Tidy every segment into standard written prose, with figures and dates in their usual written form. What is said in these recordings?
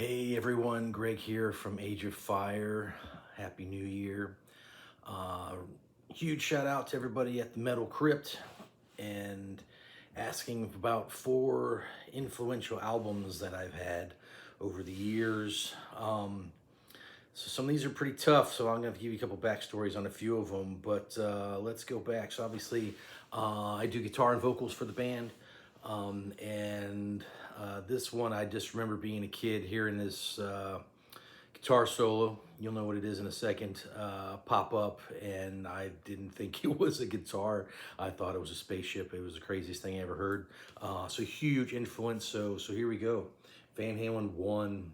Hey everyone, Greg here from Age of Fire. Happy New Year. Uh, Huge shout out to everybody at the Metal Crypt and asking about four influential albums that I've had over the years. So some of these are pretty tough, so I'm going to give you a couple backstories on a few of them, but let's go back. So obviously, I do guitar and vocals for the band, and this one I just remember being a kid hearing this guitar solo. You'll know what it is in a second. Pop up, and I didn't think it was a guitar. I thought it was a spaceship. It was the craziest thing I ever heard. So huge influence. So here we go. Van Halen 1,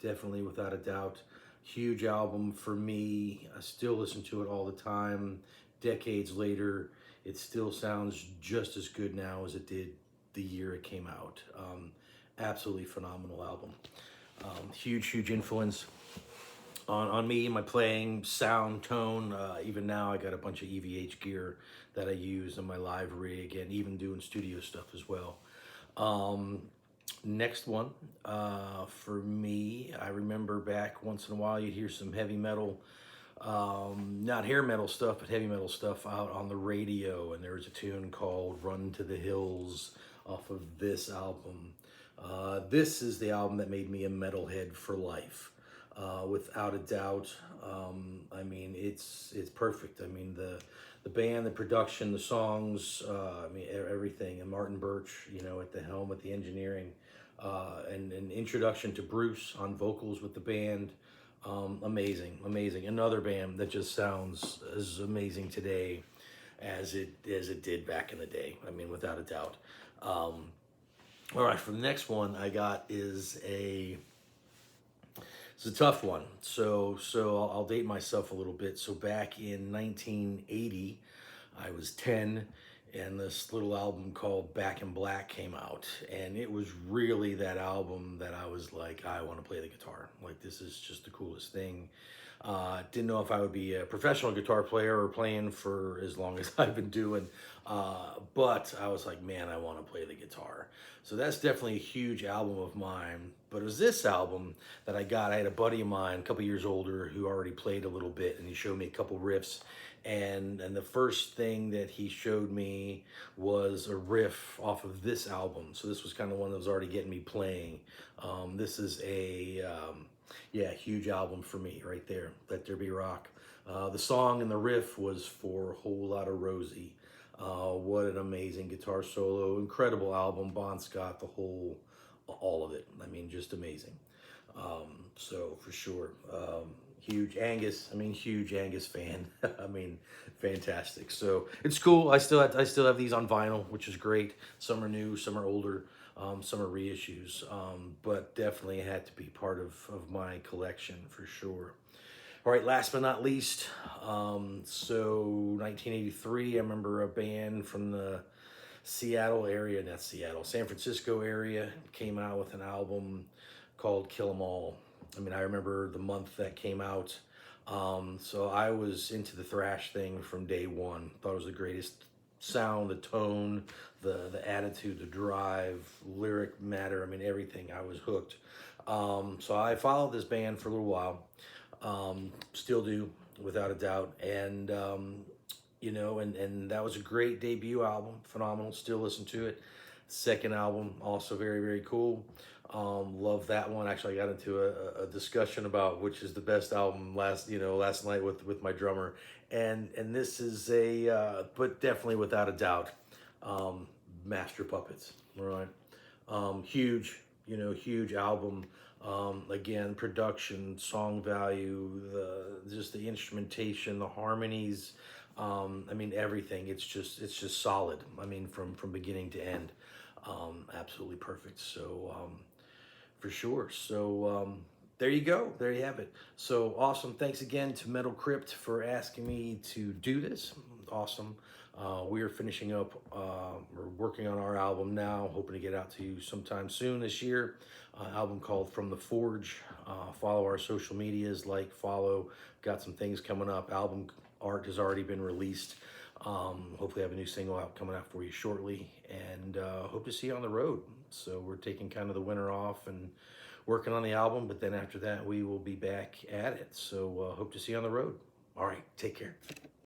definitely without a doubt. Huge album for me. I still listen to it all the time. Decades later, it still sounds just as good now as it did the year it came out. Absolutely phenomenal album. Huge influence on me, my playing, sound, tone. Even now, I got a bunch of EVH gear that I use in my live rig and even doing studio stuff as well. Next one, for me, I remember back once in a while you'd hear some heavy metal, not hair metal stuff, but heavy metal stuff out on the radio, and there was a tune called Run to the Hills off of this album. This is the album that made me a metalhead for life, without a doubt. I mean, it's perfect. I mean, the band, the production, the songs, I mean, everything. And Martin Birch, you know, at the helm, at the engineering, and an introduction to Bruce on vocals with the band. Amazing. Another band that just sounds as amazing today as it did back in the day. I mean, without a doubt. All right, for the next one I got is it's a tough one. So I'll date myself a little bit. So back in 1980, I was 10, and this little album called Back in Black came out, and it was really that album that I was like, I want to play the guitar. Like, this is just the coolest thing. Didn't know if I would be a professional guitar player or playing for as long as I've been doing, but I was like, man, I want to play the guitar. So that's definitely a huge album of mine. But it was this album that I got. I had a buddy of mine, a couple years older, who already played a little bit, and he showed me a couple riffs. And the first thing that he showed me was a riff off of this album. So this was kind of one that was already getting me playing. This is yeah, huge album for me right there. Let There Be Rock. The song and the riff was For a Whole Lot of Rosie. What an amazing guitar solo. Incredible album. Bon Scott, all of it. I mean, just amazing. So for sure. Huge Angus fan. I mean, fantastic. So it's cool. I still have these on vinyl, which is great. Some are new, some are older, some are reissues. But definitely had to be part of my collection for sure. All right, last but not least, so 1983, I remember a band from the San Francisco area came out with an album called Kill 'Em All. I mean, I remember the month that came out. So I was into the thrash thing from day one. Thought it was the greatest sound, the tone, the attitude, the drive, lyric matter. I mean, everything. I was hooked. So I followed this band for a little while. Still do, without a doubt. And you know, and that was a great debut album, phenomenal. Still listen to it. Second album, also very cool. Love that one. Actually, I got into a discussion about which is the best album last night with my drummer, and this is but definitely without a doubt, Master Puppets. Right, huge album. Again, production, song value, just the instrumentation, the harmonies. I mean, everything. It's just solid. I mean, from beginning to end, absolutely perfect. So for sure. So there you go. There you have it. So awesome. Thanks again to Metal Crypt for asking me to do this. Awesome. We are finishing up. We're working on our album now. Hoping to get out to you sometime soon this year. Album called From the Forge. Follow our social medias. Follow. Got some things coming up. Album art has already been released. Hopefully I have a new single out coming out for you shortly, and hope to see you on the road. So we're taking kind of the winter off and working on the album, but then after that, we will be back at it. So hope to see you on the road. All right, take care.